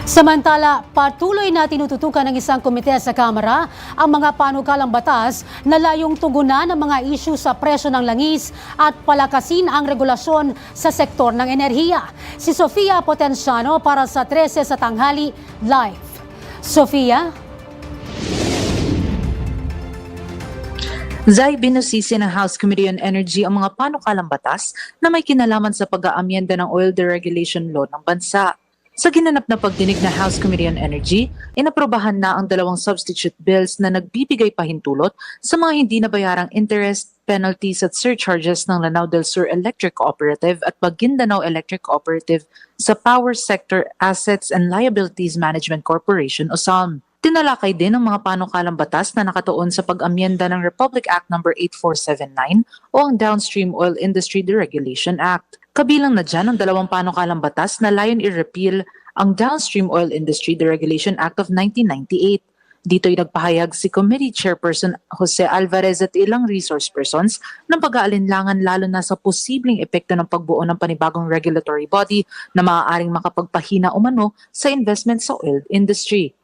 Samantala, patuloy na tinututukan ng isang komite sa Kamara ang mga panukalang batas na layong tugunan ang mga isyu sa presyo ng langis at palakasin ang regulasyon sa sektor ng enerhiya. Si Sofia Potenciano para sa 13 sa tanghali live. Sofia? Zai, binusisi ng House Committee on Energy ang mga panukalang batas na may kinalaman sa pag-aamyenda ng Oil Deregulation Law ng bansa. Sa ginanap na pagdinig ng House Committee on Energy, inaprobahan na ang dalawang substitute bills na nagbibigay pahintulot sa mga hindi nabayarang interest, penalties at surcharges ng Lanao del Sur Electric Cooperative at Maguindanao Electric Cooperative sa Power Sector Assets and Liabilities Management Corporation o SALM. Tinalakay din ang mga panukalang batas na nakatuon sa pag-amyenda ng Republic Act No. 8479 o ang Downstream Oil Industry Deregulation Act. Kabilang na dyan ang dalawang panukalang batas na layon i-repeal ang Downstream Oil Industry Deregulation Act of 1998. Dito'y nagpahayag si Committee Chairperson Jose Alvarez at ilang resource persons ng pag-aalinlangan lalo na sa posibleng epekto ng pagbuo ng panibagong regulatory body na maaaring makapagpahina umano sa investment sa oil industry.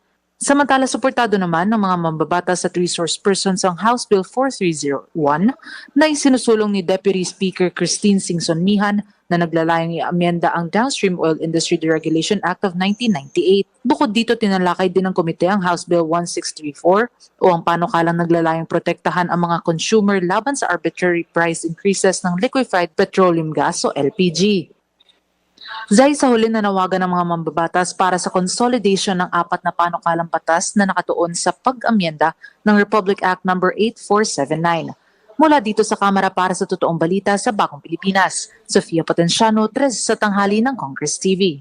Samantala, suportado naman ng mga mambabatas at resource persons ang House Bill 4301 na isinusulong ni Deputy Speaker Christine Singson Mihan na naglalayong i-amyenda ang Downstream Oil Industry Deregulation Act of 1998. Bukod dito, tinalakay din ng komite ang House Bill 1634 o ang panukalang naglalayong protektahan ang mga consumer laban sa arbitrary price increases ng liquefied petroleum gas o LPG. Zai, sa huli nanawagan ng mga mambabatas para sa consolidation ng apat na panukalang batas na nakatuon sa pag-amyenda ng Republic Act No. 8479. Mula dito sa Kamara para sa Totoong Balita sa Bagong Pilipinas, Sofia Potenciano, 13 sa tanghali ng Congress TV.